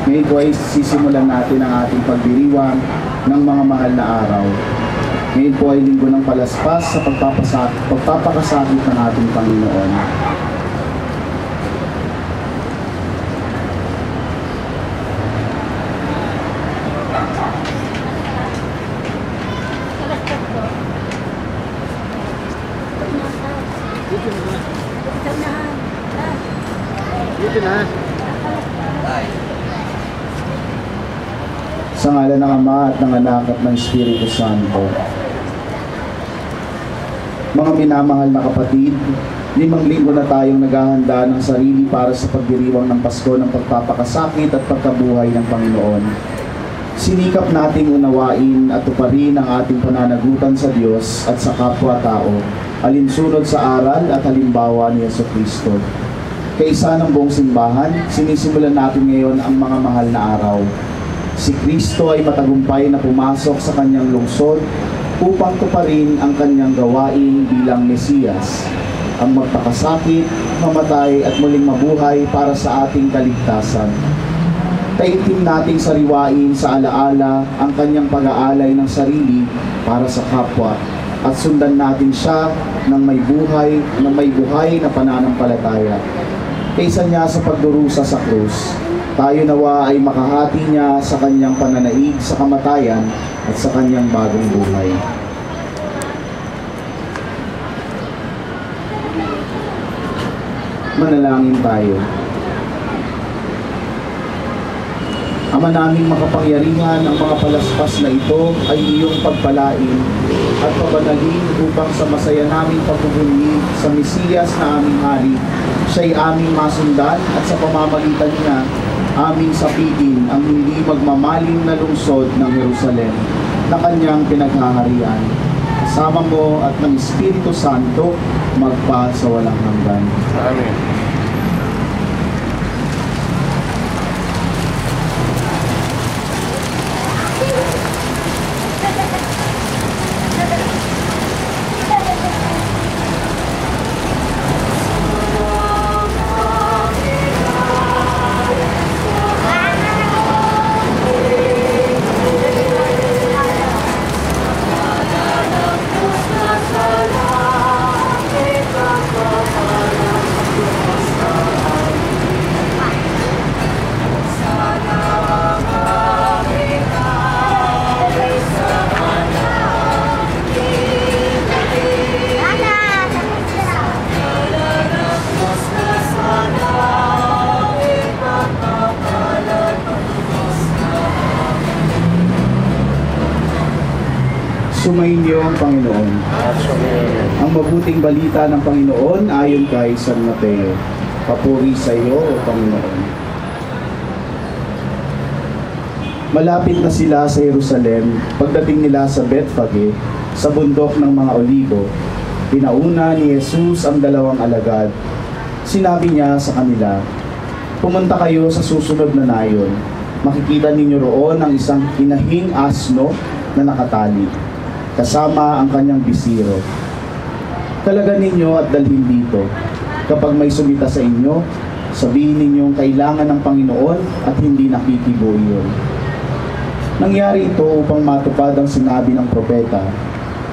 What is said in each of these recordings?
Ngayon po ay sisimulan natin ang ating pagdiriwang ng mga mahal na araw. Ngayon po ay linggo ng palaspas sa pagpapakasakit ng ating Panginoon. Sa ngalan ng Ama at ng Anak at ng Espiritu Santo. Mga minamahal na kapatid, 5 linggo na tayong naghahanda ng sarili para sa pagdiriwang ng Pasko ng pagpapakasakit at pagkabuhay ng Panginoon. Sinikap nating unawain at tuparin ang ating pananagutan sa Diyos at sa kapwa-tao, alinsunod sa aral at halimbawa ni Jesucristo. Kaisa ng buong simbahan, sinisimulan natin ngayon ang mga mahal na araw. Si Kristo ay matagumpay na pumasok sa kanyang lungsod upang tuparin ang kanyang gawain bilang Mesiyas, ang magpakasakit, mamatay at muling mabuhay para sa ating kaligtasan. Taimtim nating sariwain sa alaala ang kanyang pag-aalay ng sarili para sa kapwa at sundan natin siya ng may buhay na pananampalataya. Kaysa niya sa pagdurusa sa krus, tayo nawa ay makahati niya sa kanyang pananaig sa kamatayan at sa kanyang bagong buhay. Manalangin tayo. Ama naming makapangyarihan, ang mga palaspas na ito ay iyong pagpalain at pabanalin upang sa masaya naming pagbubunyi sa Mesiyas na aming hari, siya'y aming masundan at sa pamamagitan niya, aming sapitin ang hindi magmamaling na lungsod ng Jerusalem na kanyang pinaghaharian. Kasama mo at ng Espiritu Santo magpa sa walang hanggan. Amen. Sumainyo ang Panginoon. Ang mabuting balita ng Panginoon ayon kay San Mateo. Papuri sa iyo, O Panginoon. Malapit na sila sa Jerusalem. Pagdating nila sa Bethphage, sa bundok ng mga Olibo, pinauna ni Jesus ang 2 alagad. Sinabi niya sa kanila, "Pumunta kayo sa susunod na nayon. Makikita ninyo roon ang isang inahing asno na nakatali, kasama ang kanyang bisiro. Talaga ninyo at dalhin dito. Kapag may sumita sa inyo, sabihin ninyong kailangan ng Panginoon at hindi nakikibo iyon." Nangyari ito upang matupad ang sinabi ng propeta,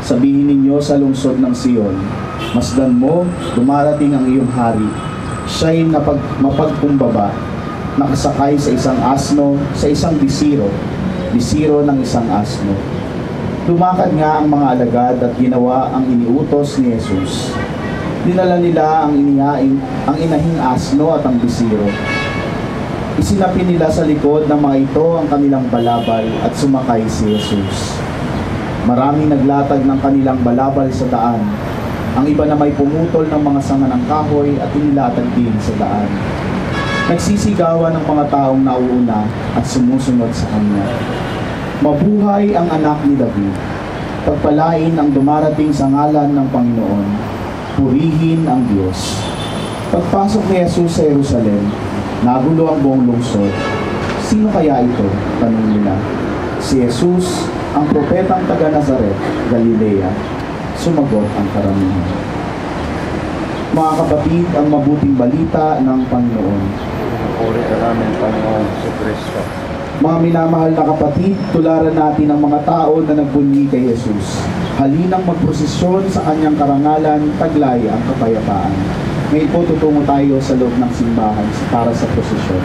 "Sabihin ninyo sa lungsod ng Sion, masdan mo, dumarating ang iyong hari. Siya'y mapagkumbaba, nakasakay sa isang asno, sa isang bisiro ng isang asno." Lumakad nga ang mga alagad at ginawa ang iniutos ni Jesus. Dinala nila ang inahing asno at ang bisiro. Isinapi nila sa likod ng mga ito ang kanilang balabal at sumakay si Jesus. Maraming naglatag ng kanilang balabal sa daan. Ang iba na may pumutol ng mga sanga ng kahoy at inilatag din sa daan. Nagsisigawan ng mga taong nauuna at sumusunod sa kanya. Mabuhay ang anak ni David. Pagpalain ang dumarating sa ngalan ng Panginoon. Purihin ang Diyos. Pagpasok ni Jesus sa Jerusalem, nagulo ang buong lungsod. Sino kaya ito? Tanong nila. Si Jesus, ang propetang taga Nazaret, Galilea. Sumagot ang karamihan. Mga kapatid, ang mabuting balita ng Panginoon. papuri ka namin, Panginoon Jesucristo. Mga minamahal na kapatid, tularan natin ang mga tao na nagbunyi kay Jesus. Halinang magprosesyon sa kanyang karangalan, taglay ang kapayapaan. Ngayon po tutungo tayo sa loob ng simbahan para sa prosesyon.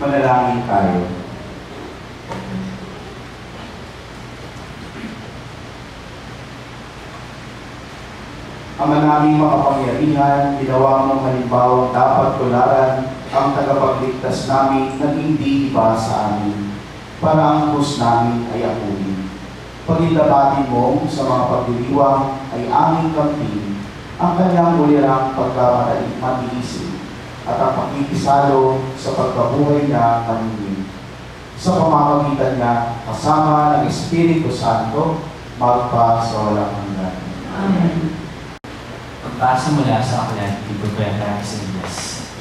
Manalangin tayo. Ama naming makapangyarihan, ginawa mong halimbawa dapat tularan ang tagapagligtas namin na hindi iba sa amin, para ang krus namin ay apunin. Pagindabatin mo sa mga pagdiriwang ay aming kampi, ang kanyang ulirang pagkamatiisin at ang pakikisalo sa pagkabuhay niya kaninin. Sa pamamagitan niya, kasama ng Espiritu Santo, magpa sa walang hanggan. Amen. Pagbasa mula sa aklat ni Propeta Isaías.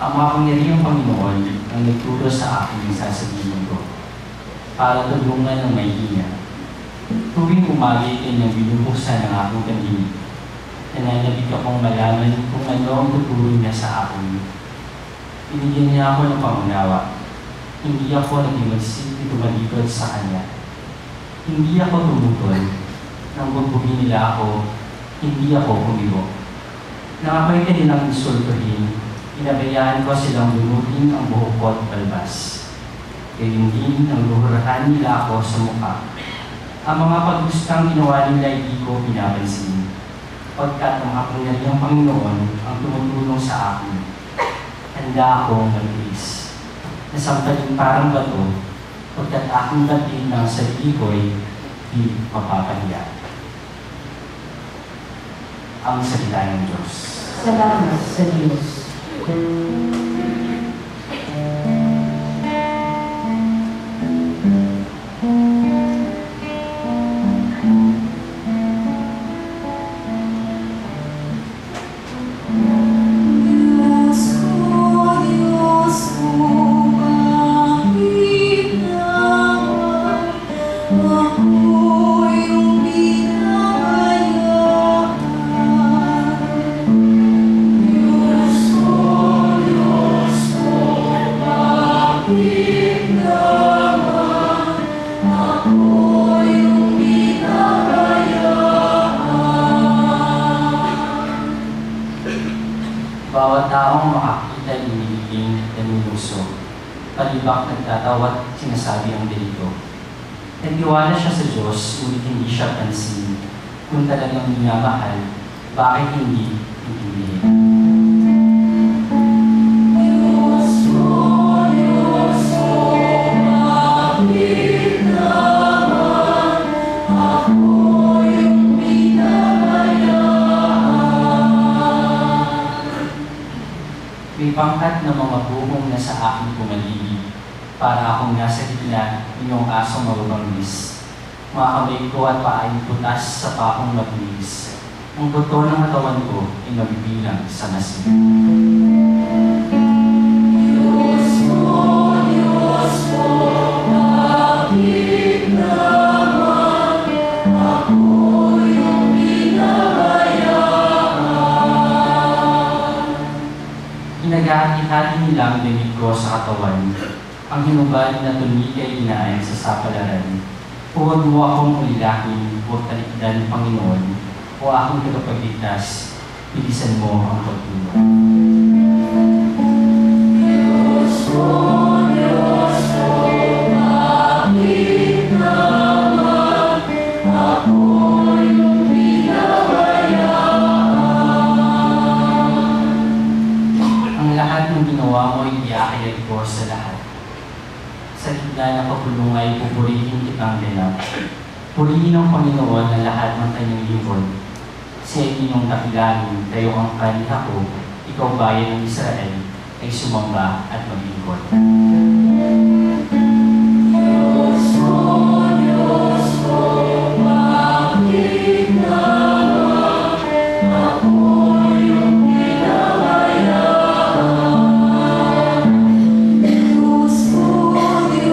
Ang makapangyarihang Panginoon ang nagturo sa akin ng sasabihin ko, para tulungan ng mahihina. Tuwing umagi ay nang binubuksan ang aking kandinig. Nananabik akong malaman kung ano ang tuturo niya sa akin. Binigyan niya ako ng pangunawa. Hindi ako naging magsisipit tumalikod sa Kanya. Hindi ako tumutol. Nang bugbugin nila ako, hindi ako humibo. Nakapay ka nilang insultuhin, inabayaan ko silang bunutin ang buhok ko at balbas. Gayun din ang luhurahan nila ako sa mukha. Ang mga paggustang ginawa nila hindi ko pinapansin. Pagkat ang makapangyarihang Panginoon ang tumutulong sa akin, handa akong magtiis. Nasampaling parang bato, pagkat aking batin ng sarili ko'y di mapapahiya. Ang salita ng Diyos. Salamat sa Diyos. tinatataw at sinasabi ang delito. Nagtiwala siya sa Diyos, ngunit hindi siya pansin. Kung talagang minamahal, bakit hindi intindihin? May pangkat na mga buhong na sa aking pumaligid, para akong nasa gitna ng iyong asong mababangis. Mga kamay ko at paa ay putas sa pakong mabilis. Ang buto ng katawan ko ay mabibilang sa masin. Diyos mo, bakit naman ako yung pinabayaan? Inagahati-hati nilang dinig ko sa katawan, ang hinubad na tumigay inaan sa sapalaran. Huwag mo akong ulilahin, huwag talikdan, Panginoon, o aking tagapagligtas, bilisan mo ang pagtulong. Diyos mo, bakit naman ako yung pinabayaan? Ang lahat ng ginawa mo ay iakayag ko sa lahat. Sa gitna ng kapulungay, pupurihin kitang ganap. Purihin ng Panginoon ang lahat ng kanyang lingkod. Siya ay inyong dakilanin, kayo ang kanila ko, ikaw bayan ng Israel, ay sumamba at maglingkod. Diyos mo, bakit naman ako yung pinabayaan? Diyos mo, bakit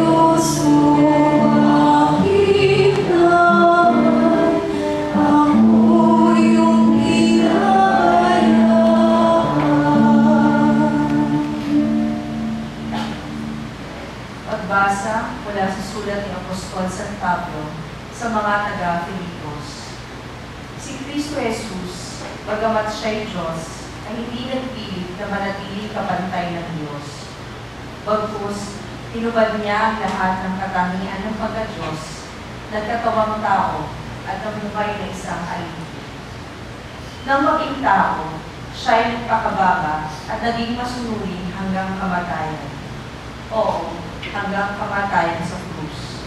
naman ako yung pinabayaan? Pagbasa mula sa sulat ni Apostol San Pablo sa mga taga-Filipos. Si Kristo Jesus, bagamat siya'y Diyos, ay hindi nagpilit na manatiling kapantay ng Diyos. Bagkus, tinubad niya ang lahat ng katangian ng pagka-Diyos, nagkatawang tao at namuhay na isang alipin. Nang maging tao, siya'y nagpakababa at naging masunurin hanggang kamatayan. Oo, hanggang kamatayan sa krus.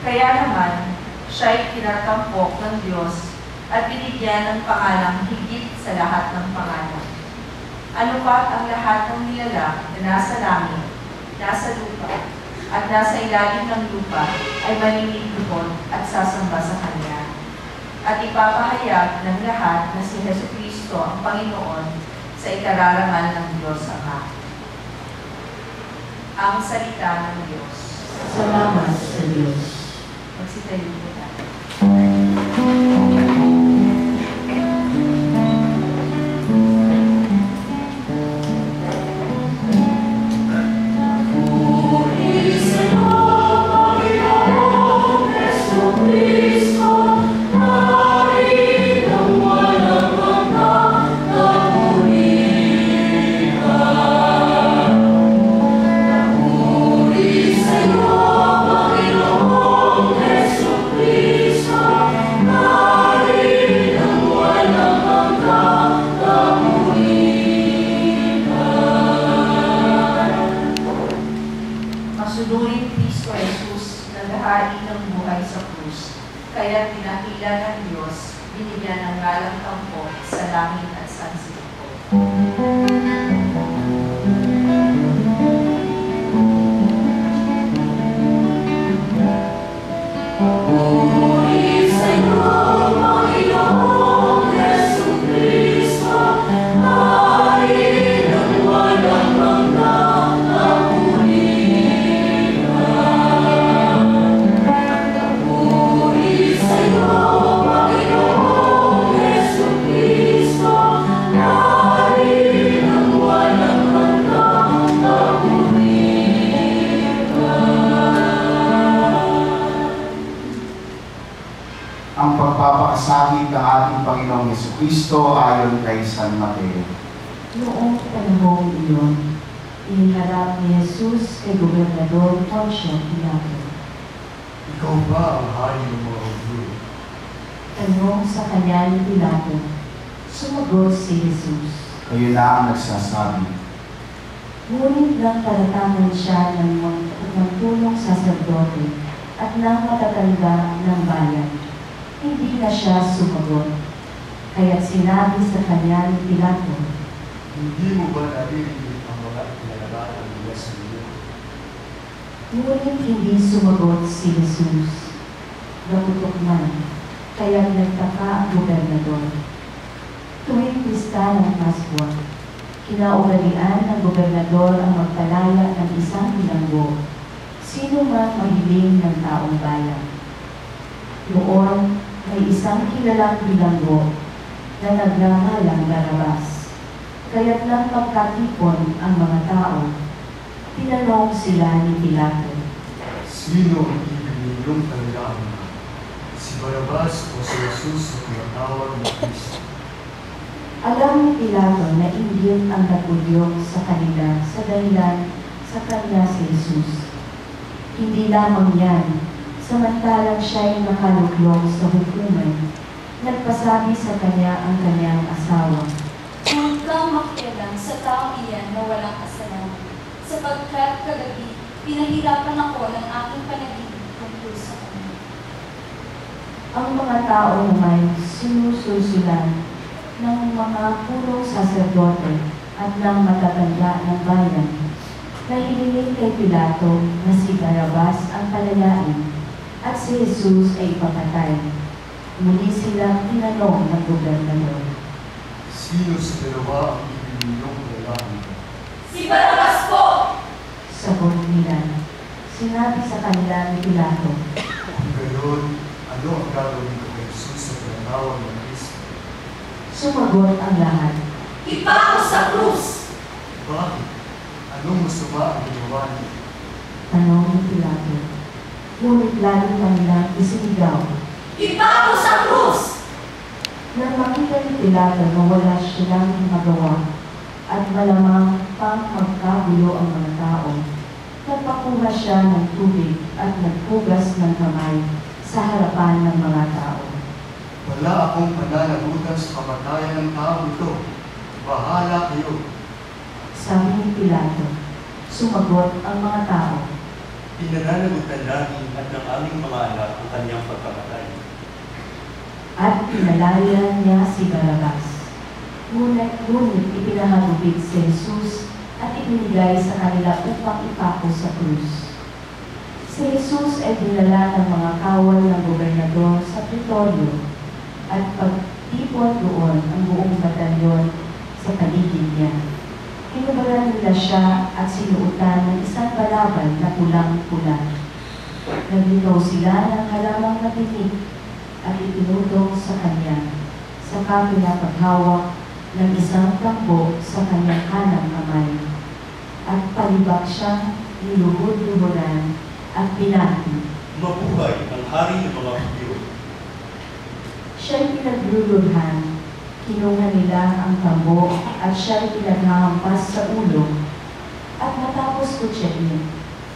Kaya naman, siya'y tinatampok ng Diyos at binigyan ng pangalang higit sa lahat ng pangalan. Ano pat ang lahat ng nilalang na nasa langit, nasa lupa, at nasa ilalim ng lupa ay maninigluhod at sasamba sa Kanya. At ipapahayag ng lahat na si Jesucristo ang Panginoon sa ikararangal ng Diyos Ama. Ang salita ng Diyos. Salamat sa Diyos. Magsitayo po tayo. Masunurin Kristo Jesus na lahari ng buhay sa krus, kaya pinakila ng Diyos, binigyan ng ngalang tampok sa langit at sansimuko. Puri sa iyo, Panginoong Jesucristo, hari ng walang hanggang kapulitan. Puri sa iyo, Panginoong Jesucristo, hari ng walang hanggang kapulitan. Ang pagpapakasakit ng ating Panginoong Jesucristo ayon kay San Mateo. Noong panahong iyon, Iniharap ni Jesus kay Gobernador Poncio Pilato. Ikaw ba ang hari ng mga Hudyo? Tanong sa kanya ni Pilato. Sumagot si Jesus. Kayo na ang nagsasabi. Ngunit nang palatanan siya ng tulong saserdote at ng matatanda ng bayan, hindi na siya sumagot. Kaya't sinabi sa kanya ni Pilato, Hindi mo ba naririnig ang mga pinalalaman nila sa iyo? ngunit hindi sumagot si Jesus. Naputok man, kaya't nagtaka ang gobernador. Tuwing pista ng Paskwa, kinaugalian ng gobernador ang magpalaya ng isang bilanggo, sino man mahiling ng taong bayan. Noon, may isang kilalang bilanggo na nagngangalang Barabas. Kaya't nang magkatipon ang mga tao, tinanong sila ni Pilato, Sino ang ibig ninyong tandaan? Si Barabas o si Jesus na tinatawag na Kristo? alam ni Pilato na inggit ang nagudyok sa kanila sa dahilan sa kanya si Jesus. Hindi lamang yan, samantalang siya'y nakaluklong sa hukuman, nagpasabi sa kanya ang kanyang asawa. Huwag kang makialam sa taong iyan na walang kasalanan, sapagkat kagabi, pinahirapan ako ng aking panaginip tungkol sa kanya. Ang mga tao naman sinusulsulan ng mga purong saserdote at ng matatanda ng bayan na hiniling kay Pilato na si Barabas ang palayain at si Jesus ay ipapatay. Muli silang tinanong ng gobernador. Sino sa dalawa ang ibig ninyong tandaan? Si Barabas po! Sagot nila. Sinabi sa kanila ni Pilato, Kung gayon, ano ang gagawin ko kay Jesus na tinatawag na Kristo? sumagot ang lahat. Ipako sa krus! Bakit? Anong masama ang ginawa niya? Tanong ni Pilato. Ngunit lalo pa nilang isinigaw. Ipako sa krus! Nang makita ni Pilato na wala silang magawa at malamang pang magkagulo ang mga tao, nagpakuha siya ng tubig at nagpugas ng kamay sa harapan ng mga tao. Wala akong pananagutan sa kamatayan ng tao ito. Bahala kayo. Sabi ni Pilato. Sumagot ang mga tao. Pinananagutan namin at ng aming mga anak ang kanyang pagkamatay. At pinalaya niya si Barabas. Ngunit ipinahagupit si Jesus at ibinigay sa kanila upang ipako sa krus. Si Jesus ay dinala ng mga kawal ng gobernador sa Pretorio at pagtipon doon ang buong batalyon sa paligid niya. Kinubaran nila siya at sinuotan ng isang balabal na pulang-pula. Naglinaw sila ng halamang matinik at itinutong sa kanya, saka pinapaghawak ng isang tambo sa kanyang kanang kamay. At palibak siyang niluhod-luhuran at pinati. Mabuhay ang hari ng mga Hudyo. Siya'y pinaglulurhan, kinuha nila ang tambo at siya'y pinaghahampas sa ulo. At matapos kutsain,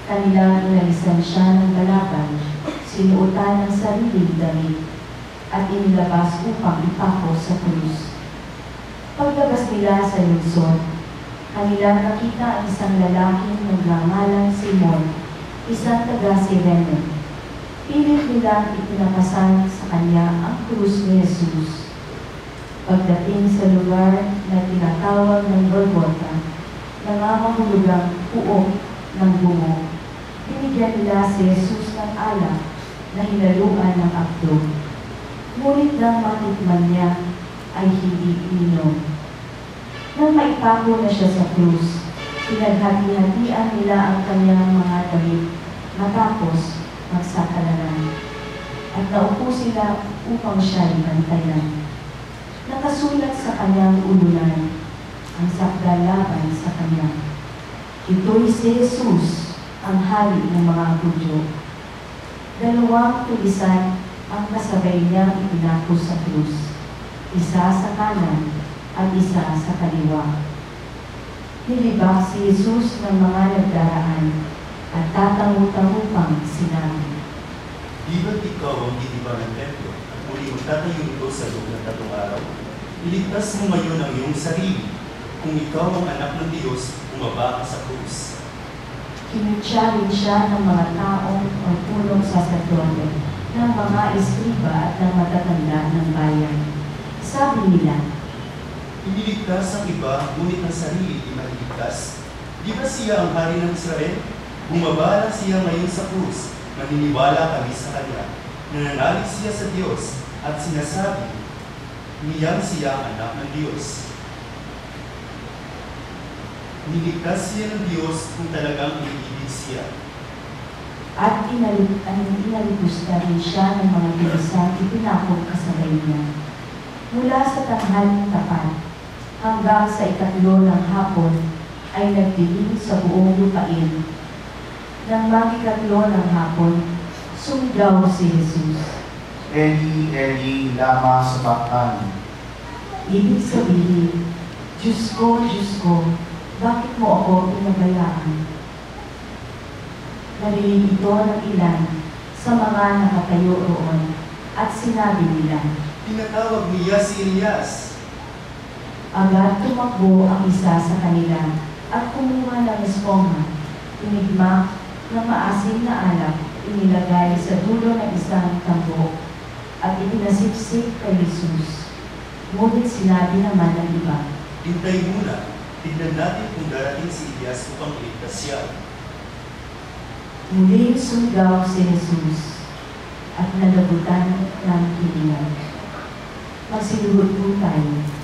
kanilang inalisan siya ng balabal, sinuotan ng sariling damit, at inilabas upang ipako sa krus. Paglabas nila sa lungsod, kanilang nakita ang isang lalaking nagngangalang Simon, isang taga-Sirene. Pilit nilang ipinapasan sa kanya ang krus ni Jesus. Pagdating sa lugar na tinatawag ng Golgotha, nangangahulugang puok ng bungo, binigyan nila si Jesus ng alak na hinaluan ng apdo. Ngunit nang matikman niya, ay hindi ininom. Nang maipako na siya sa krus, pinaghati-hatian nila ang kanyang mga damit, matapos magsakalanan. At naupo sila upang siya'y bantayan. Nakasulat sa kanyang ulunan ang sakdal laban sa kanya. Ito'y si Jesus, ang hari ng mga Hudyo. Dalawang tulisan ang kasabay niyang ipinako sa krus, isa sa kanan at isa sa kaliwa. Nilibak si Jesus ng mga nagdaraan at tatangu-tangu pang sinabi, Di ba't ikaw ang diniba ng templo at muli magtatayo ito sa loob ng 3 araw? Iligtas mo ngayon ang iyong sarili. Kung ikaw ang anak ng Diyos, bumaba ka sa krus. Kinutya rin siya ng mga taong magpunong saserdote, ng mga eskriba at ng matatanda ng bayan. Sabi nila, Iniligtas ang iba, ngunit ang sarili di maliligtas. Di ba siya ang hari ng Israel? Bumaba lang siya ngayon sa krus. Maniniwala kami sa Kanya. Nananalig siya sa Diyos at sinasabi, niyang siya ang anak ng Diyos. Niligtas siya ng Diyos kung talagang iniibig siya. at inaligos na rin siya ng mga bilisang itinakot kasabay niya. Mula sa tanghaling tapat hanggang sa 3 ng hapon ay nagdilim sa buong lupain. Nang mag-3 ng hapon, sumigaw si Jesus. Eli, Eli, lama sabachthani. Ibig sabihin, Diyos ko, bakit mo ako pinabayaan? Narinig ito ng ilan sa mga nakatayo roon at sinabi nila, Tinatawag niya si Elias. agad tumakbo ang isa sa kanila at kumuha ng espongha, tinigma ng maasim na alak, inilagay sa dulo ng isang tambok at ipinasipsip kay Jesus. Ngunit sinabi naman ng iba, Hintay muna. Tignan natin kung darating si Elias upang iligtas siya. muling sumigaw si Jesus at nalabutan ng kilingan. Magsiluhod po tayo.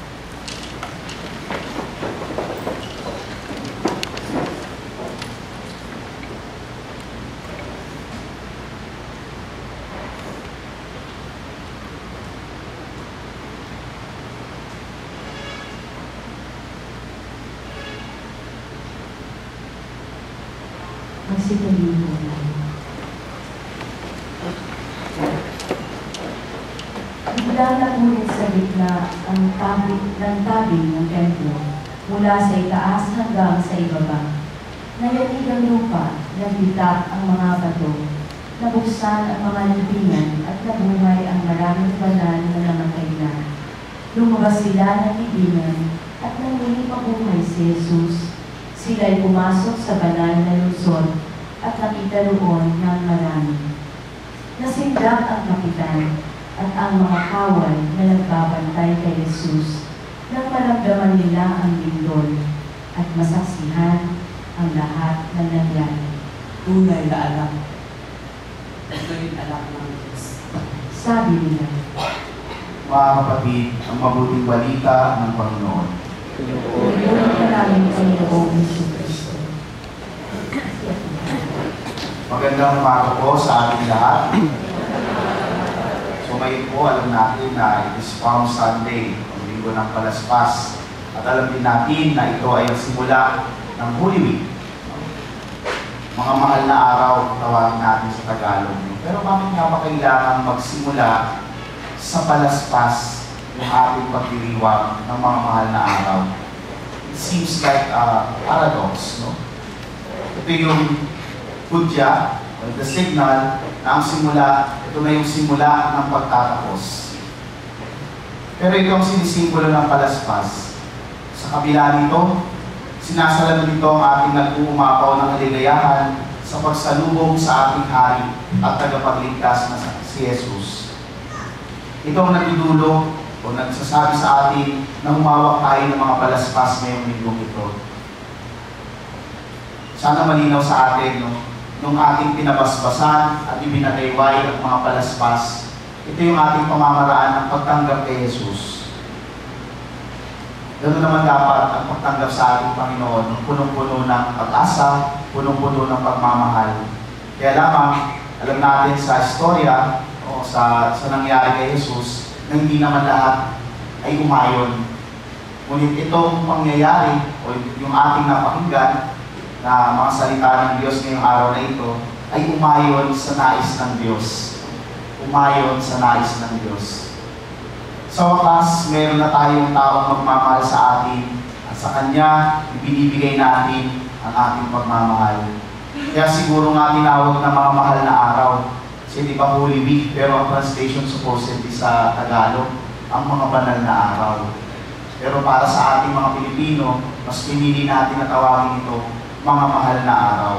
Magsitabi po tayo. Biglang nakulit sa gitna ang tabing ng templo mula sa itaas hanggang sa ibaba. Nayanig ang lupa, nagbitak ang mga bato, nabuksan ang mga libingan at nabuhay ang maraming banal na namatay na. Lumabas sila ng libingan at nang muling mabuhay si Jesus, sila'y pumasok sa banal na lungsod at nakita roon ng marami. Nasindak ang kapitan at ang mga kawal na nagbabantay kay Jesus nang maramdaman nila ang lindol at masaksihan ang lahat ng nangyari. Tunay na anak. Ito yung anak ng Diyos. Sabi nila, Mga kapatid, ang mabuting balita ng Panginoon. "Purihin ka namin ang Panginoong Jesucristo." Magandang umaga po sa ating lahat. So ngayon po, alam natin na it is Palm Sunday, ang linggo ng Palaspas. At alam din natin na ito ay ang simula ng Holy Week. Mga mahal na araw, tawagin natin sa Tagalog. Pero bakit nga ba kailangan magsimula sa Palaspas yung ating pagdiriwang ng mga mahal na araw? It seems like a paradox, no? Ito yung kudya, or the signal na ang simula, ito na yung simula ng pagtatapos. Pero ito ang sinisimbolo ng Palaspas. Sa kabila nito, sinasalamin nito ang ating nag-uumapaw ng kaligayahan sa pagsalubong sa ating hari at tagapagligtas na si Jesus. Ito ang nagdudulog o nagsasabi sa atin na humawak tayo ng mga palaspas ngayong linggong ito. Sana malinaw sa atin, no? Nung ating pinabasbasan at ibinadayway ang mga palaspas, ito yung ating pamamaraan ng pagtanggap kay Jesus. Ganoon naman dapat ang pagtanggap sa ating Panginoon, punong-puno ng pag-asa, punong-puno ng pagmamahal. Kaya lamang, alam natin sa istorya, o sa nangyari kay Jesus, na hindi naman lahat ay umayon. Ngunit itong pangyayari, o yung ating napakinggan, na mga salita ng Diyos ngayong araw na ito, ay umayon sa nais ng Diyos. Umayon sa nais ng Diyos. Sa wakas, meron na tayong taong magmamahal sa atin at sa Kanya, ibinibigay natin ang ating pagmamahal. Kaya siguro nga tinawag na mga mahal na araw. Kasi di ba Holy Week, pero ang translation supposedly sa Tagalog, ang mga banal na araw. Pero para sa ating mga Pilipino, mas pinili natin na tawagin ito mga mahal na araw.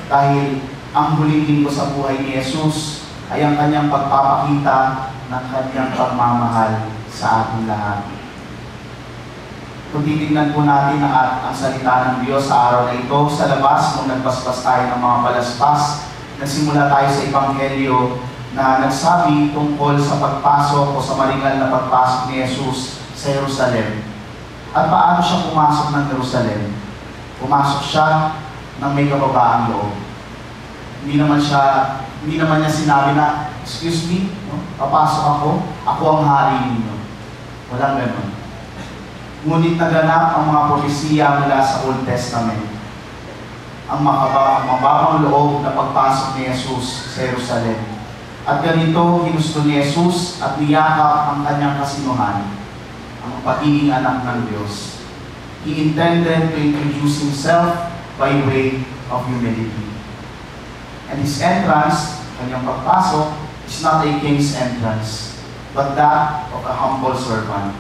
Dahil ang huling linggo sa buhay ni Jesus ay ang kanyang pagpapakita ng kanyang pagmamahal sa ating lahat. Kung titignan po natin ang salita ng Diyos sa araw na ito, sa labas, kung nagpaspas tayo ng mga palaspas, nagsimula tayo sa Ebanghelyo na nagsabi tungkol sa pagpasok o sa maringal na pagpasok ni Jesus sa Jerusalem. At paano siya pumasok ng Jerusalem? Pumasok siya ng may kababaang loob. Hindi naman niya sinabi na, excuse me, no? Papasok ako ang hari ninyo. Walang ganun. Ngunit naganap ang mga propesiya mula sa Old Testament. Ang mababang loob na pagpasok ni Jesus sa Jerusalem. At ganito, ginusto ni Jesus at niyakap ang kanyang kasinuhan, ang pagiging anak ng Diyos. He intended to introduce Himself by way of humility. And His entrance, kanyang pagpasok, is not a king's entrance, but that of a humble servant.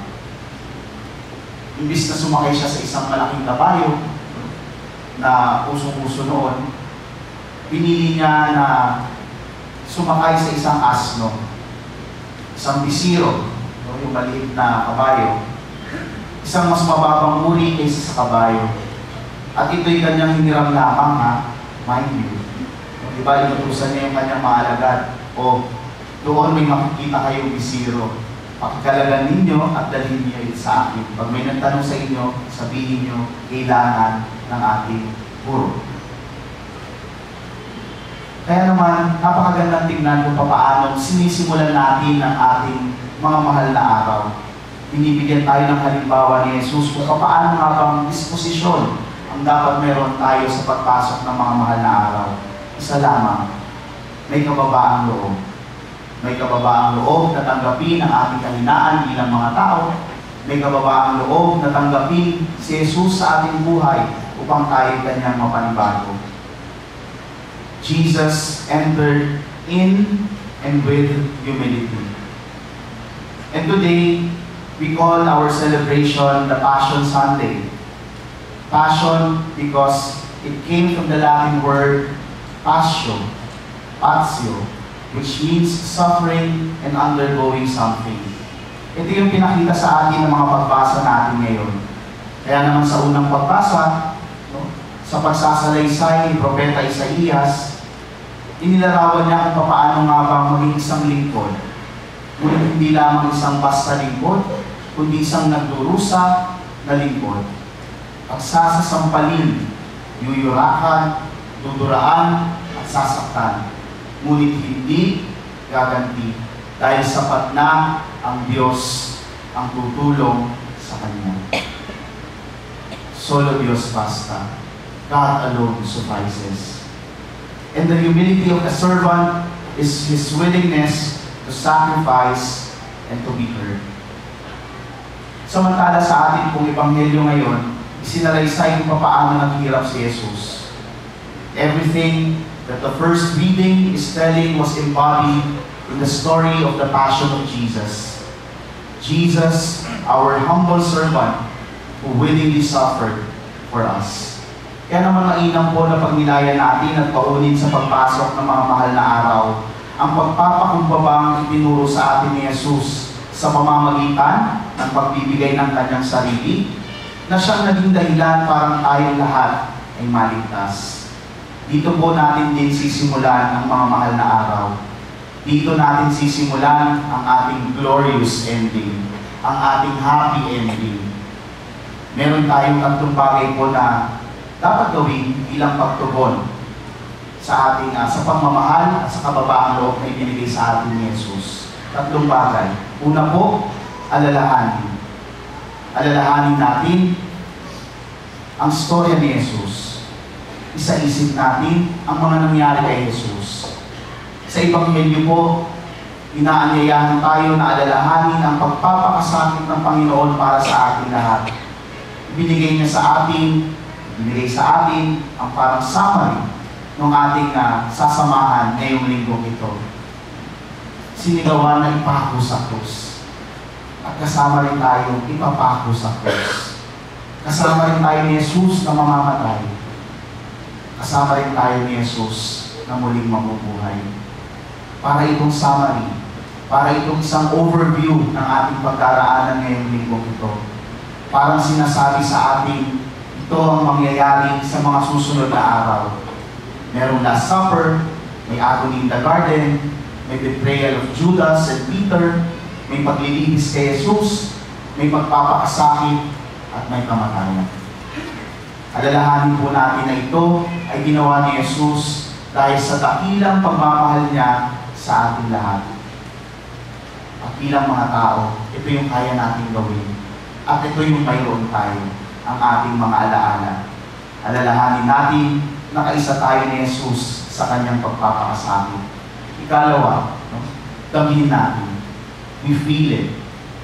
Imbis na sumakay siya sa isang malaking kabayo na usong-uso noon, pinili niya na sumakay sa isang asno, isang bisiro, yung maliit na kabayo, isang mas mababang uri kaysa sa kabayo. At ito'y kanyang hiniram lamang, mind you. Diba, inutusan niya yung kanyang maalagad, o doon may makikita kayong bisiro. Pakikalagan ninyo at dalhin niyo ito sa akin. Pag may nagtanong sa inyo, sabihin niyo, kailangan ng ating puro. Kaya naman, napakagandang tingnan kung paano sinisimulan natin ang ating mga mahal na araw. Binibigyan tayo ng halimbawa ni Jesus kung paano nga bang disposisyon ang dapat meron tayo sa pagpasok ng mga mahal na araw. Isa lamang, may kababaang loob. May kababaang loob na tanggapin ang ating kahinaan bilang mga tao. May kababaang loob na tanggapin si Jesus sa ating buhay upang tayo kanyang mapanibago. Jesus entered in and with humility. And today, we call our celebration the Passion Sunday. Passion because it came from the Latin word patio, which means suffering and undergoing something. Ito yung pinakita sa atin ng mga pagbasa natin ngayon. Kaya naman sa unang pagbasa, sa pagsasalaysay ni Propeta Isaías, inilarawan niya kung paano nga bang maging isang lingkod. Ngunit hindi lamang isang basta lingkod, kundi isang nagdurusa na lingkod. Pagsasasampalin, yuyurakan, duduraan, at sasaktan. Ngunit hindi gaganti dahil sapat na ang Diyos ang tutulong sa Kanya. Solo Dios basta. God alone suffices. And the humility of a servant is his willingness to sacrifice and to be heard. Samantala sa atin pong Ebanghelyo ngayon, isinalaysay kung paano naghihirap si Jesus. Everything that the first reading is telling was embodied in the story of the Passion of Jesus. Jesus, our humble servant, who willingly suffered for us. Kaya naman mainam po na pagnilayan natin at paunin sa pagpasok ng mga mahal na araw ang pagpapakumbabang itinuro sa atin ni Jesus sa pamamagitan ng pagbibigay ng kanyang sarili na siyang naging dahilan parang tayong lahat ay maligtas. Dito po natin din sisimulan ang mga mahal na araw. Dito natin sisimulan ang ating glorious ending, ang ating happy ending. Meron tayong tatlong bagay po na dapat gawin bilang pagtugon sa ating sa pagmamahal at sa kababaang loob na ibinigay sa atin ni Jesus. Tatlong bagay. Una po, alalahanin. Alalahanin natin ang storya ni Jesus. Isa-isip natin ang mga nangyari kay Jesus. Sa Ebanghelyo po, inaanyayahan tayo na alalahanin ang pagpapakasakit ng Panginoon para sa ating lahat. Binigay niya sa atin, binigay sa atin ang parang summary ng ating sasamahan ngayong linggong ito. Sinigawan na ipako sa krus. At kasama rin tayong ipapako sa krus. Kasama rin tayo ni Jesus na mamamatay. Kasama rin tayo ni Jesus na muling mabubuhay. Para itong summary, para itong isang overview ng ating pagdaraanan ngayong linggong ito. Parang sinasabi sa atin, ito ang mangyayari sa mga susunod na araw. Merong Last Supper, may agony in the garden, may betrayal of Judas and Peter, may paglilihis kay Jesus, may pagpapakasakit, at may kamatayan. Alalahanin po natin na ito ay ginawa ni Jesus dahil sa dakilang pagmamahal niya sa ating lahat. At bilang mga tao, ito yung kaya natin gawin. At ito yung mayroon tayo, ang ating mga alaala. Alalahanin natin na kaisa tayo ni Jesus sa kanyang pagpapakasakit. Ikalawa, damhin natin. We feel it.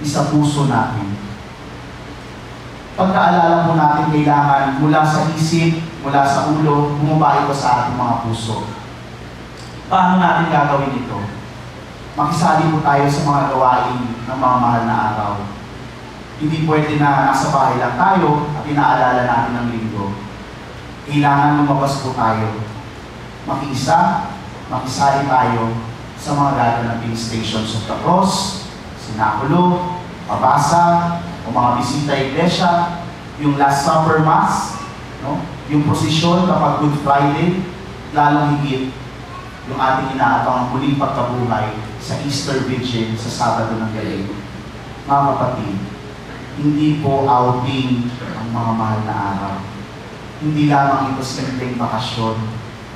Isa puso natin. Pagkaalala po natin, kailangan mula sa isip, mula sa ulo, bumaba ito sa ating mga puso. Paano natin gagawin ito? Makisali po tayo sa mga gawain ng mga mahal na araw. Hindi pwede na nasa bahay lang tayo at inaalala natin ang linggo. Kailangan lumabas po tayo. Makiisa, makisali tayo sa mga gaganaping Stations of the Cross, sinakulo, pabasa, o mga bisita iglesia, yung Last Supper Mass, no? Yung prosesyon kapag Good Friday, lalong higit yung ating inaabang muling pagkabuhay sa Easter Vigil sa Sabado ng Galing. Mga kapatid, hindi po outing ang mga mahal na araw. Hindi lamang ito simpleng bakasyon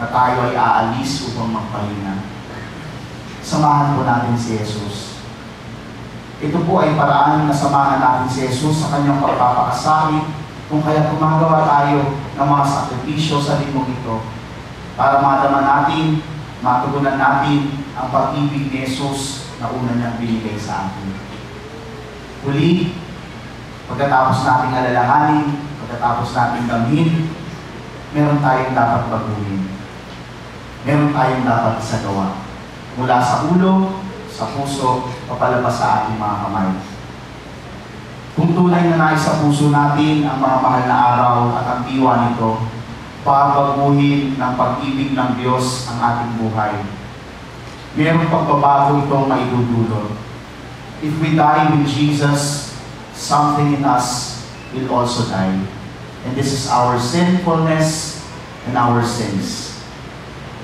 na tayo ay aalis upang magpahinga. Samahan po natin si Jesus. Ito po ay paraan na samahan natin si Jesus sa kanyang pagpapakasakit, kung kaya gumagawa tayo ng mga sakripisyo sa linggong ito para madama natin, matugunan natin ang pag-ibig ni Jesus na una niyang binigay sa atin. Huli, pagkatapos nating alalahanin, pagkatapos nating damhin, meron tayong dapat baguhin. Meron tayong dapat isagawa. Mula sa ulo, sa puso, papalabas sa ating mga kamay. Kung tunay na nais sa puso natin ang mga mahal na araw at ang diwa nito, papaguhin ng pag-ibig ng Diyos ang ating buhay. Mayroong pagbabago itong maidudulot. If we die with Jesus, something in us will also die. And this is our sinfulness and our sins.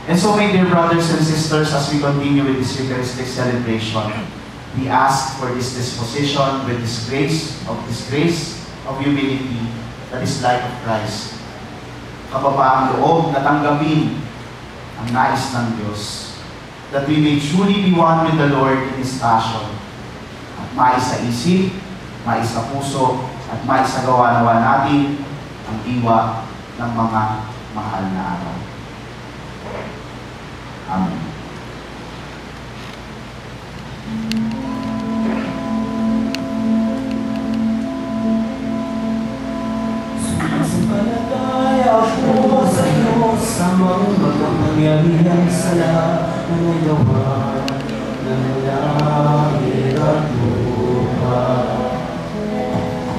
And so, my dear brothers and sisters, as we continue with this Eucharistic celebration, we ask for this disposition with this grace of humility that is life of Christ. Kababaang loob na tanggapin ang nais ng Diyos, that we may truly be one with the Lord in His passion, at maisa isip, maisa puso, at maisa gawa nawa natin ang diwa ng mga mahal na araw. Amen. Sumasampalataya ako sa iyo sa mga makapangyarihan sa lahat ng nagawa ng langit at lupa.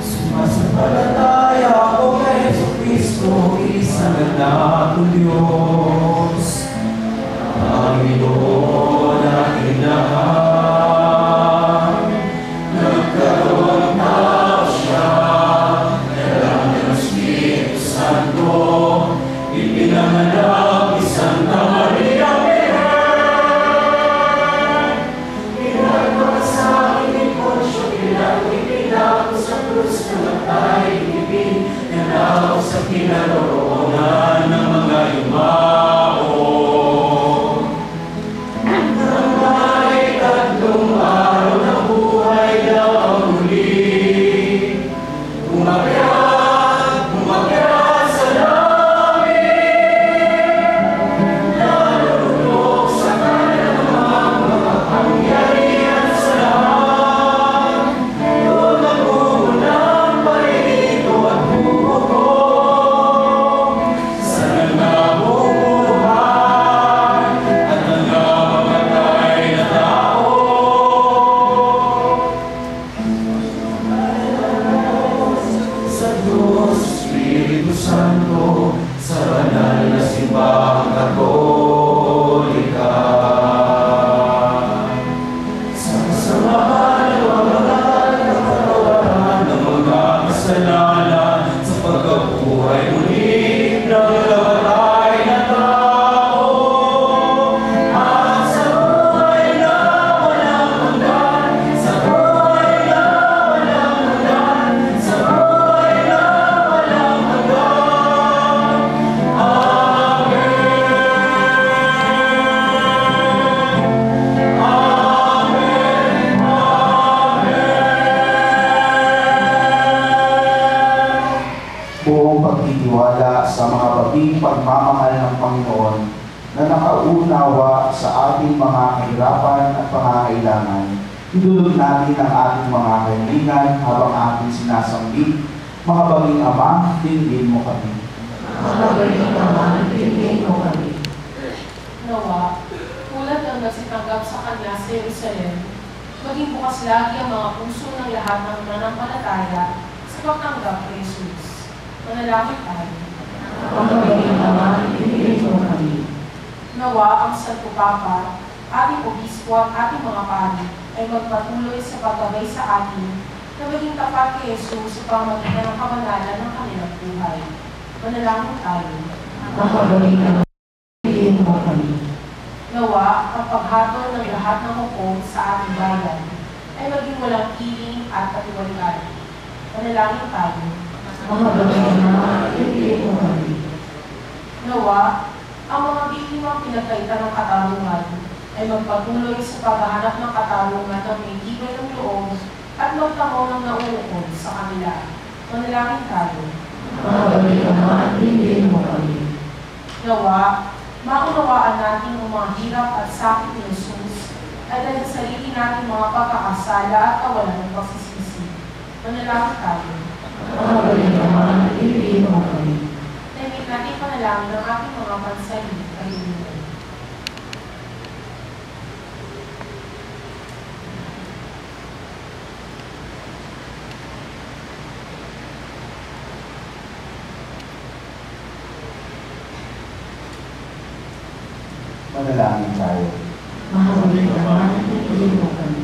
Sumasampalataya ako kay Jesucristo, isang anak ng Diyos, Panginoon aking lahat. Nagkaroon na siya ng Espiritu Santo, ipinanganak isang Maria Virgen. Pinagpag sa akin ni Poncio Pilato, ipinako sa krus na matay, ipinanganak sa kinaroroonan ng mga yumao. ating mga kahirapan at pangangailangan. Idulog natin ang ating mga kahilingan habang ating sinasambit. Mga baging Ama, dinggin mo kami. Mga baging Ama, dinggin mo kami. Nawa, tulad ng nagsitanggap sa Kanya sa Jerusalem, maging bukas lagi ang mga puso ng lahat ng mananampalataya sa pagtanggap kay Jesus. Manalangin tayo. Mga baging Ama, dinggin mo kami. Nawa ang Santo Papa, ating obispo at ating mga pari ay magpatuloy sa paggabay sa atin na maging tapat kay Jesus sa pamamagitan ng kabanalan ng kanilang buhay. Manalangin tayo. Mga baging Ama, dinggin mo kami. Nawa ang paghatol ng lahat ng hukom sa ating bayan ay maging walang kiling at katiwalian. Manalangin tayo. Mga baging Ama, dinggin mo kami. Nawa ang mga biktimang pinagkaitan ng katarungan ay magpatuloy sa paghahanap ng katarungan ng may tibay ng loob at magtamo ng nauukod sa kanila. Manalangin tayo. Mga baging Ama, dinggin mo kami. Nawa, maunawaan natin ang mga hirap at sakit ni Jesus ay dahil sa sarili natin mga pagkakasala at kawalan ng pagsisisi. Manalangin tayo. Mga baging Ama, dinggin mo kami. Nahimik natin panalangin ng ating mga pansali ay Panginoon. Manalangin tayo. Mga baging Ama, dinggin mo kami.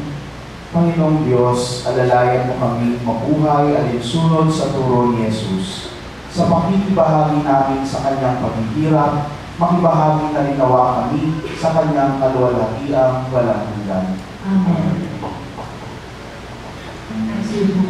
Panginoong Diyos, alalayan mo kami mabuhay alinsunod sa turo ni Jesus. Sa pakikibahagi namin sa kanyang paghihirap, makibahagi na rin nawa kami sa kanyang kaluwalhatiang walang hanggan. Amen. Sige po.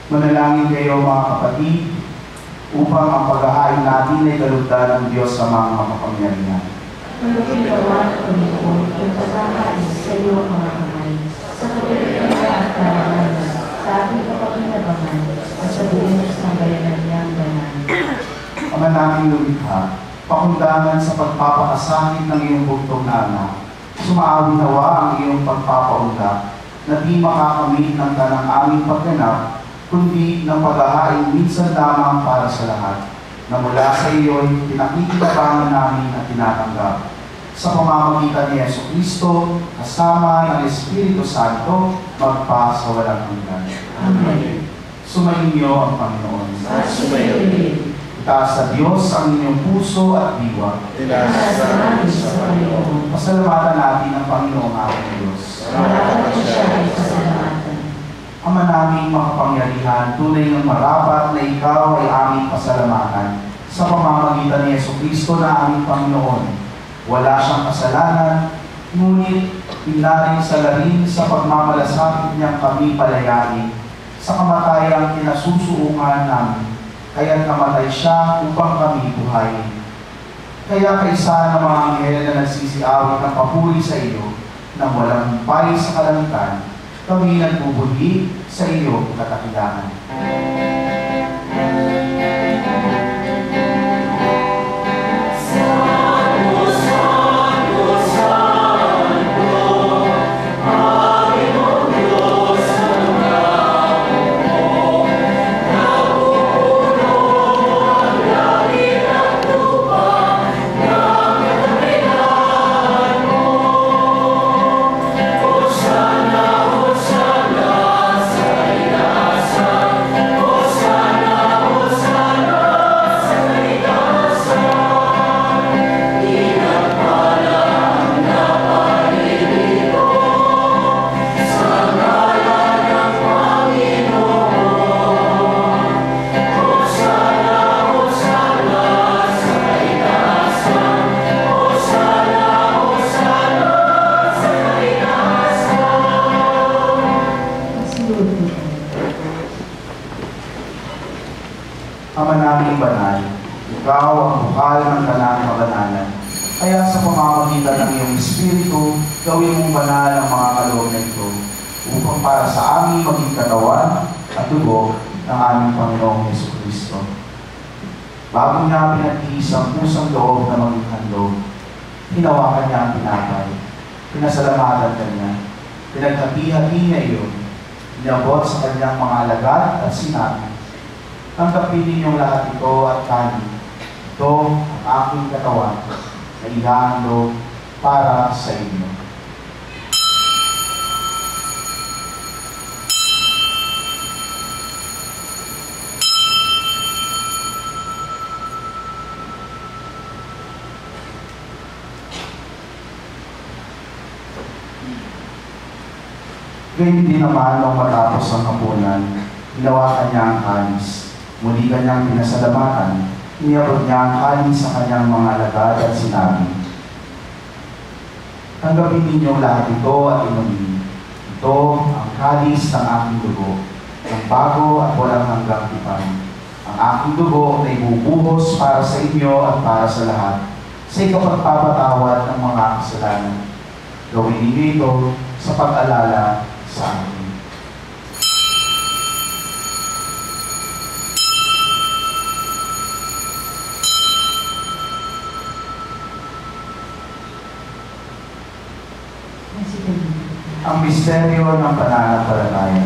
Manalangin kayo mga kapatid, upang ang paghahain natin ay kalugdan ng Diyos sa mga makapangyarihan. Malupit nawa, Panginoon, yung paghahain sa iyo mga kamay, sa kapilihan at karangalan, sa ating kapakinabangan, at sa buong sambayanan niyang banal. Ama namin lumikha, pakundangan sa pagpapakasangit ng iyong bugtong na anak, sumaawi nawa ang iyong pagpapaunlak, na di makakamit ng kanang aming pagganap, kundi ng paghahain minsan lamang para sa lahat. na mula sa iyo'y pinakikinabangan namin at tinatanggap. Sa pamamagitan ni Jesucristo, kasama ng Espiritu Santo, magpa sa walang hanggan. Amen. Sumainyo ang Panginoon. At sumayo din. Itaas sa Diyos ang inyong puso at diwa. Salamat sa Panginoon. Pasalamatan natin ang Panginoong ating Diyos. Salamat siya ay pasalamatan. Ama naming makapangyarihan, tunay ng marapat na ikaw ay aming pasalamatan sa pamamagitan ni Jesucristo na aming Panginoon. Wala siyang kasalanan, ngunit pinaring salarin sa pagmamalasakit niyang kami palayain sa kamatayang kinasusuungan namin, kaya't namatay siya upang kami buhayin. Kaya kaisa ng mga anghel na nagsisiawit ng papuri sa iyo, na walang humpay sa kalangitan, kami nagbubuhi sa iyo katakilangan. Ama naming banal, ikaw ang bukal ng kanang kabanalan. Kaya sa pamamagitan ng iyong Espiritu, gawin mong banal ang mga kaloob na ito, upang para sa amin maging katawan at dugo ng aming Panginoong Jesucristo. Bago niya pinag-iis ang pusang loob na maging handog, hinawakan niya ang tinapay, pinasalamatan kanya, pinaghati-hati niya iyon, inabot sa kanyang mga alagad at sinabi, tanggapin ninyong lahat ito at kanin. Ito ang aking katawan na ihahandog para sa inyo. Gayun din naman nung matapos ang hapunan, hinawakan niya ang kanis. Muli kanyang pinasalamatan, iniyabot niya ang kanin sa kanyang mga alagad at sinabi, tanggapin ninyong lahat ito at inumin. Ito ang kalis ng aking dugo, ng bago at walang hanggang tipan. Ang aking dugo ay bubuhos para sa inyo at para sa lahat, sa ikapagpapatawad ng mga kasalanan. Gawin ninyo ito sa pag-alala sa akin. Ang misteryo ng pananampalataya.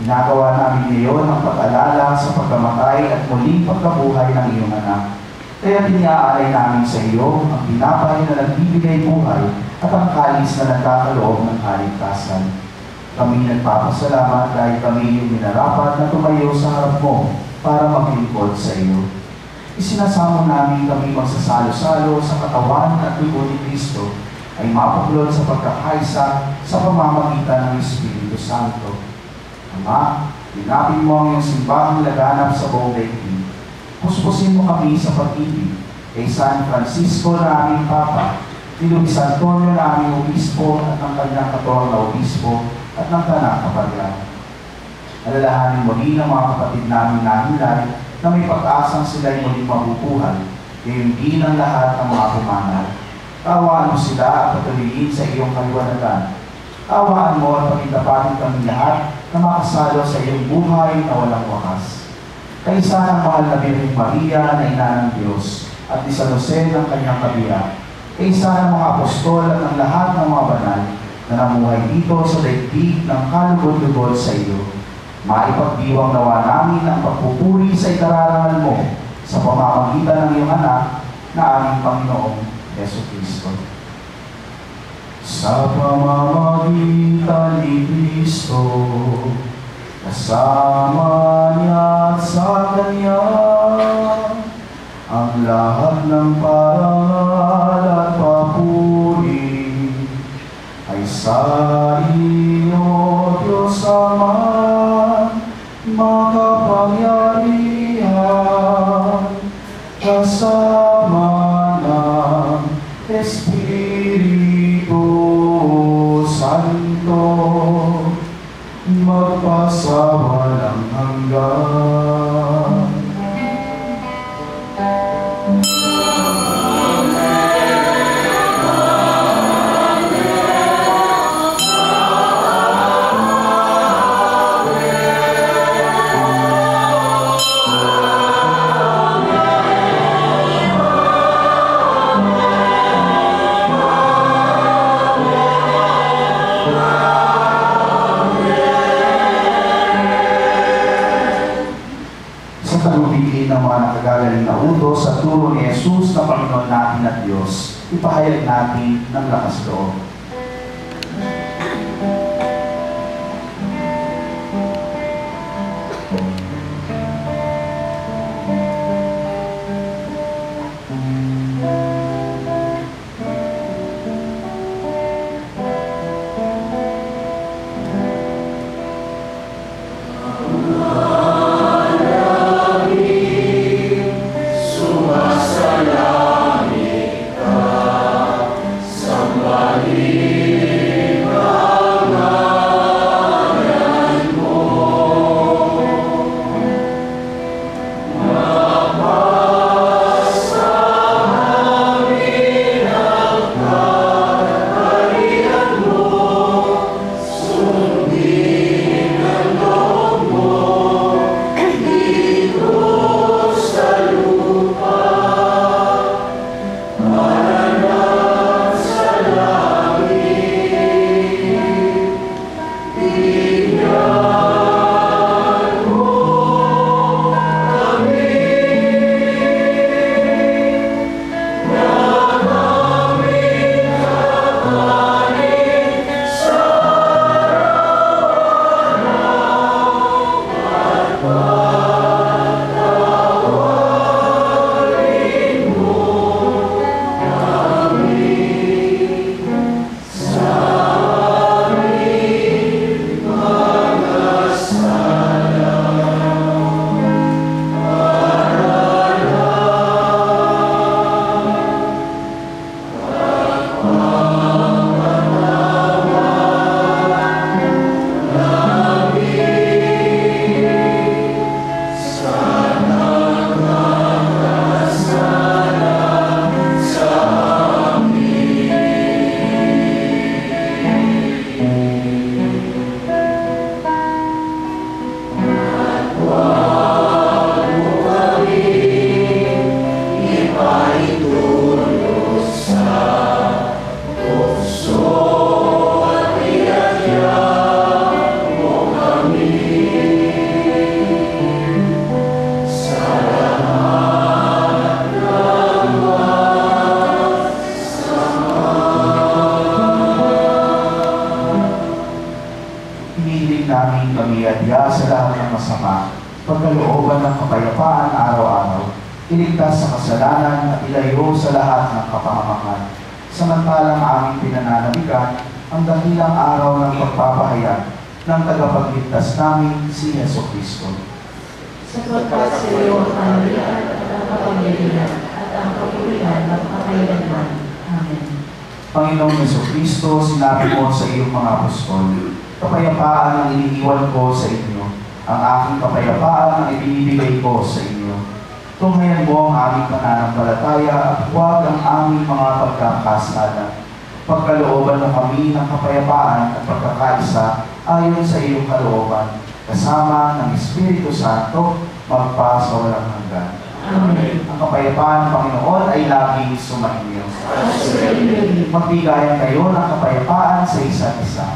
Ginagawa namin ngayon ang pag-alala sa pagkamatay at muling pagkabuhay ng iyong anak. Kaya tiniaalay namin sa iyo ang tinapay na nagbibigay buhay at ang kalis na nagkakaloob ng kaligtasan. Kami nagpapasalamat dahil kami yung minarapat na tumayo sa harap mo para maglingkod sa iyo. Isinasamo namin kami magsasalo-salo sa katawan at dugo ni Kristo ay mapuklod sa pagkakaisa sa pamamagitan ng Espiritu Santo. Ama, linapin mo ang iyong simbahang laganap sa buong daigdig. Puspusin mo kami sa pag-ibig kay San Francisco na aming Papa, ni Luis Antonio na aming Obispo at ang kanyang 14 na obispo at ng tanang kaparian. Alalahanin mo rin ang mga kapatid namin nahilay na may pag-asang sila'y muling mabubuhay, gayon din ang lahat ng mga pumanal. Tawaan mo sila at patuloyin sa iyong kaliwanagan. Tawaan mo at pagkitapatin kami lahat na makasalo sa iyong buhay na walang wakas. Kaisa ng mahal na Birheng Maria na ina ng Diyos at ni San Jose ng kanyang kabiyak. Kaisa ng mga apostol at ng lahat ng mga banal na namuhay dito sa daigdig ng kalugod-lugod sa iyo. Maipagdiwang nawa namin ang pagpupuri sa ikararangal mo sa pamamagitan ng iyong anak na aming Panginoong Jesucristo. Sa pamamagitan ni Cristo, kasama niya at sa Kanya, ang lahat ng parangal at papuri ay sa iyo, Diyos Ama, makapangyarihan, kasama ng Espiritu Santo, magpasawalang hanggan. Ng mga nakagagaling na utos sa turo ni Jesus na Panginoon natin at Diyos, ipahayag natin ng lakas loob. pamiadya sa lahat ng masama, pagkalooban ng kapayapaan araw-araw, iligtas sa kasalanan at ilayo sa lahat ng kapahamakan. Samantalang aming pinananaligan ang dakilang araw ng pagpapahayag ng tagapagligtas namin si Jesucristo. Sapagkat sa iyo ang kaharian at ang kapangyarihan at ang kapurihan ng kapayapaan. Amen. Panginoong Jesucristo, sinabi mo sa iyong mga apostol, kapayapaan ang iniiwan ko sa inyo, ang aking kapayapaan ang ibinibigay ko sa inyo. Tunghayan mo ang aming pananampalataya at huwag ang aming mga pagkakasala. Pagkalooban mo kami ng kapayapaan at pagkakaisa ayon sa iyong kalooban, kasama ng Espiritu Santo, magpa sa walang hanggan. Amen. Ang kapayapaan ng Panginoon ay laging sumainyo. Magbigayan kayo ng kapayapaan sa isa't isa.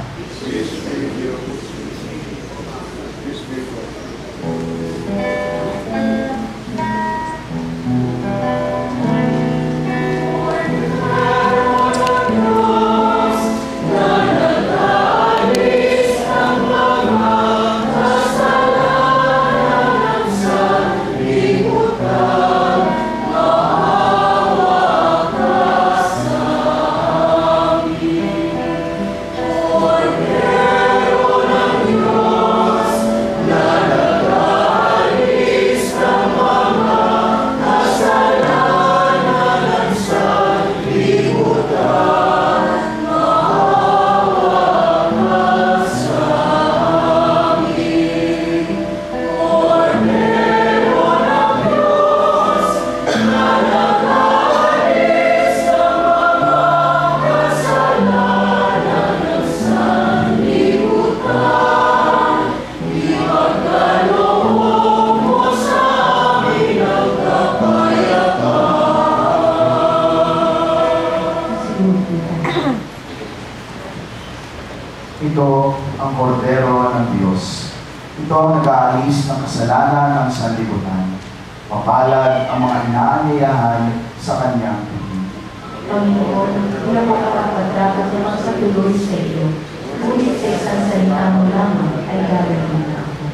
Ito ang kordero ng Diyos. Ito ang nag-aalis ng kasalanan ng sanlibutan. Mapalad ang mga inaanyayahan sa kanyang piging. Panginoon, una mo kapag-dapat naman sa tuloy sa iyo. Ngunit sa isang salita mo lamang ay gagawin na ako.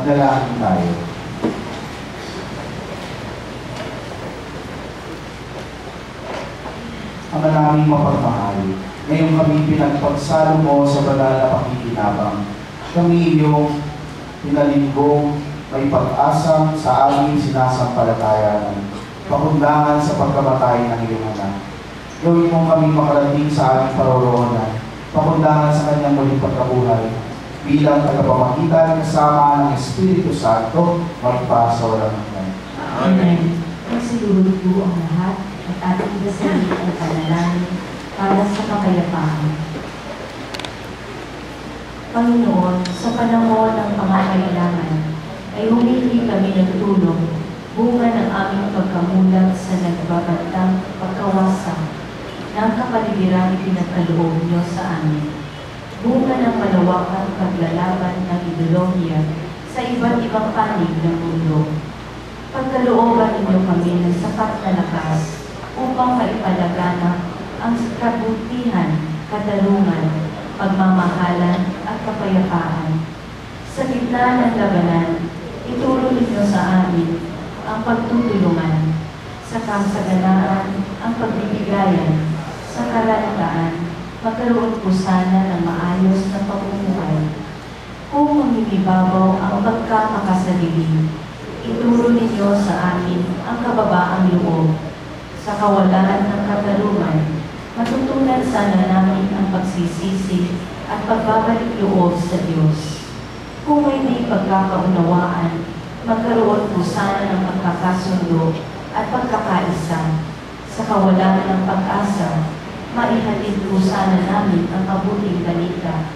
Manalangin tayo. Ama naming mapagmahal, ngayon kami pinagpagsalo mo sa banal na pakikinabang. Kami iyong pinalinggong may pag-asa sa aming sinasampalatayan, pakundangan sa pagkamatay ng iyong anak. Gawin mo kami makarating sa aming paroroonan, pakundangan sa kanyang muling pagkabuhay, bilang tagapamagitan kasama ng Espiritu Santo, magpa sa walang hanggan. Amen. Magsiluro po ang lahat at ating dasal ang panalangin para sa kapayapaan. Panginoon, sa panahon ng pangangailangan, ay humingi kami ng tulong, bunga ng aming pagkamulat sa nagbabantang pagkawasak ng kapaligiran pinagkaloob niyo sa amin. Bunga ng malawakang paglalaban ng ideolohiya sa iba't ibang panig ng mundo. Pagkalooban ninyo kami ng sapat na lakas upang maipalaganap ang kabutihan, katarungan, pagmamahalan at kapayapaan. Sa gitna ng labanan, ituro ninyo sa amin ang pagtutulungan, sa kasaganaan ang pagbibigayan, sa kalantaan, magkaroon po sana ng maayos na pamumuhay. Kung mangingibabaw ang pagkakakasarili, ituro ninyo sa amin ang kababaang loob. Sa kawalan ng katarungan, matutunan sana namin ang pagsisisi at pagbabalik loob sa Diyos. Kung may di pagkakaunawaan, magkaroon po sana ng pagkakasundo at pagkakaisa. Sa kawalan ng pag-asa, maihatid po sana namin ang mabuting balita.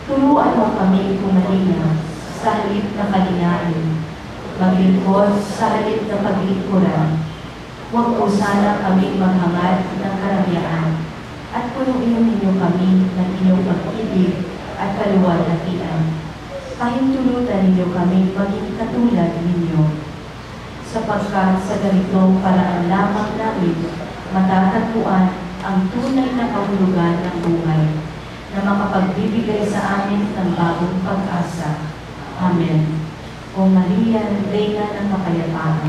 Turuan mo kami kumalina sa halip na kalinain, maglingkod sa halip na paglingkuran. Huwag po sana kami maghangad ng karangyaan at punuin ninyo kami ng inyong pag-ibig at kaluwalhatian. Pahintulutan ninyo kami maging katulad ninyo, sapagkat sa ganitong paraan lamang namin matatagpuan ang tunay na kahulugan ng buhay na makapagbibigay sa amin ng bagong pag-asa. Amen. O Maria, Reyna ng Kapayapaan.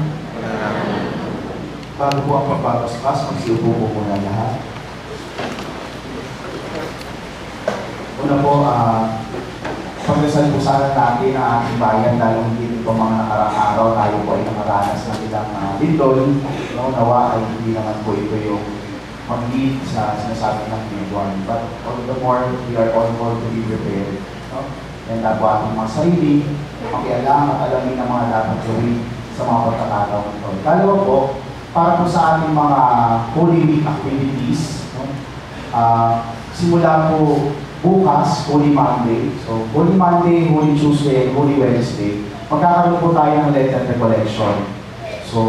Bago po ang pagpapaspas, magsiupo po muna lahat. Una po, pagdasal po sana natin ang ating bayan, lalo hindi po mga nakarang araw, tayo po ay nakaranas ng ilang lindol. Nawa ay hindi naman po ito yung mag-lead sa sinasabi ng Big 1. But all the more, we are all called to be prepared. Yan na po ating mga sarili, makialam at alamin ang mga dapat gawin sa mga pagkakataon ito. Dalawa po, para po sa ating mga Holy Week activities, simula po bukas, Holy Monday. So, Holy Monday, Holy Tuesday, and Holy Wednesday, magkakaroon po tayo ng Lenten Recollection. So,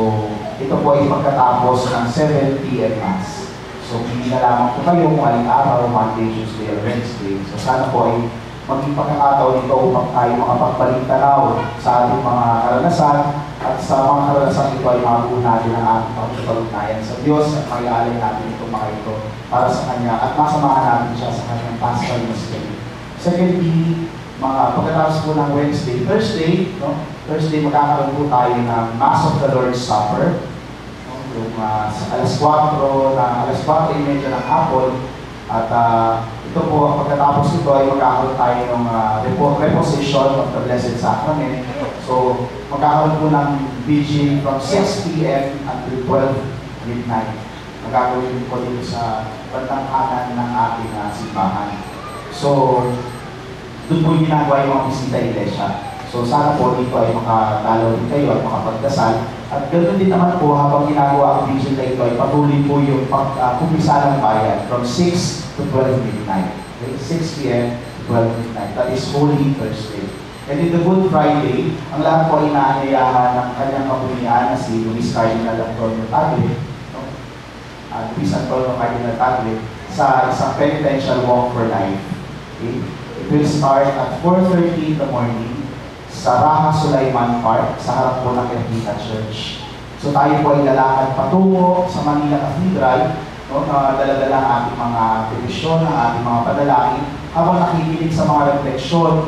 ito po ay pagkatapos ng 7 p.m. Mass. So, hindi na lamang po kayo kung aling araw, Monday, Tuesday, or Wednesday. So, sana po ay maging pagkakataon ito upang tayo makapagbalintanaw sa ating mga karanasan at sa mga karanasan ito ay mabuo natin ang ating pagpapalugnayan sa Diyos at mag-aalay natin itong mga ito para sa Kanya at masamahan natin siya sa Kanyang Paschal Mystery. Secondly, pagkatapos po ng Wednesday, Thursday magkakaroon po tayo ng Mass of the Lord's Supper. Yung alas 4:30 ng hapon at ito po, pagkatapos ito ay magkakaroon tayo ng reposition of the Blessed Sacrament. So, magkakaroon po ng vigil from 6 p.m. until 12 midnight. Magkakaroon po dito sa bandang kanan ng ating simbahan. So, doon po ginagawa yung mga bisita iglesia. So, sana po dito ay makadalaw din kayo at makapagdasal. At ganoon din naman po, habang ginagawa ang vigil na ito, ay patuloy po yung pagkumpisa ng bayan from 6 to 12 midnight. Okay? 6 p.m. to 12 midnight. That is Holy Thursday. And in the Good Friday, ang lahat po ay inaanyayahan ng kanyang kapulian na si Luis Cardinal Antonio Tagle, Luis Antonio Cardinal Tagle, sa isang penitential walk for life. Okay? It will start at 4:30 in the morning sa Raha Sulaiman Park, sa harap po ng Ermita Church. So tayo po ay lalakad patungo sa Manila Cathedral, na dala-dala ang ating mga petisyon, ang ating mga panalangin, habang nakikinig sa mga refleksyon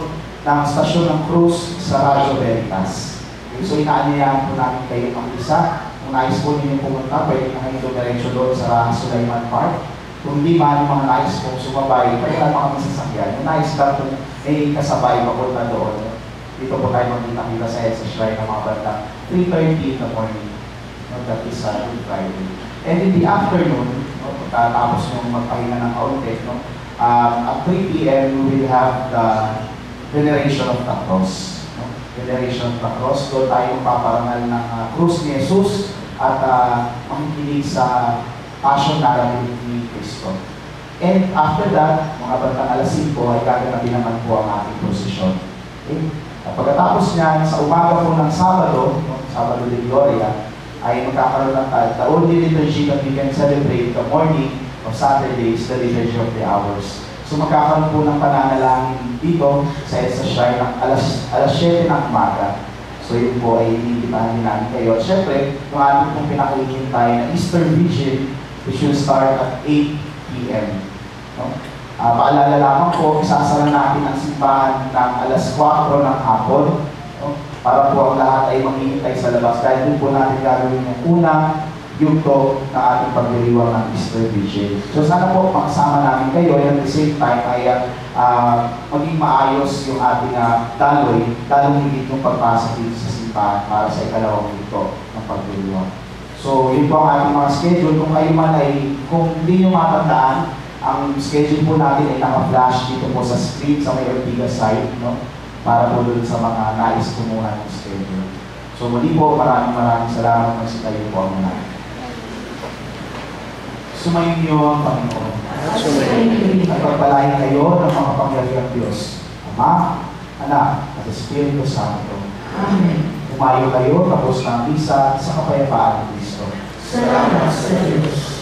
ng Stasyon ng Cruz sa Radyo Veritas. Okay, so inaanyayahan po namin kayo mag-isa. Kung nais po ninyo pumunta, pwede na kayo dumiretso doon sa Sulaiman Park. Kung hindi man yung mga nais pong sumabay, pwede na mga sasakyan. Yung nais lang po may kasabay papunta doon. Dito po tayo magkita-kita sa EDSA Shrine ng mga bandang 3:30 in the morning. No, that is Good Friday. And in the afternoon, no, tapos yung magpahinga ng kaunti, no, at 3 p.m. we will have the Veneration of the Cross. No? Veneration of the Cross. Doon tayo paparangal ng krus ni Jesus at makikinig sa Passion Narrative ni Cristo. And after that, mga bandang alas 5 ay gaganapin naman po ang ating prosesyon. Okay? At pagkatapos niyan, sa umaga po ng Sabado, no? Sabado de Gloria, ay magkakaroon ng the only liturgy that we can celebrate the morning of Saturday is the Liturgy of the Hours. So magkakaroon po ng pananalangin dito sa EDSA Shrine ng alas 7 ng umaga. So yun po ay iniimbitahan namin kayo. At syempre, yung ating pong pinakahihintay na Easter Vigil, which will start at 8 p.m. No? Paalala lamang po, isasara natin ang simbahan ng alas 4 ng hapon, no? Para po ang lahat ay maghihintay sa labas. Dahil doon po natin gagawin yung unang yugto ng ating pagdiriwang ng Easter Vigil. So sana po makasama namin kayo at the same time ay maging maayos yung ating daloy, lalong higit yung pagpasok dito sa simbahan para sa ikalawang yugto ng pagdiriwang. So, yun po ang ating mga schedule. Kung kayo man ay, kung hindi nyo matandaan, ang schedule po natin ay naka-flash dito po sa screen sa may Ortigas side, no? Para po doon sa mga nais kumuha ng schedule. So, muli po, maraming salamat kasi kayo po ang mga. Sumayin niyo ang Panginoon. At pagpalain kayo ng mga pangyariang Diyos. Ama, Anak, at Espiritu Santo. Amen. Umayo kayo, tapos ng misa sa kapayapaan ni Cristo. Salamat sa Diyos.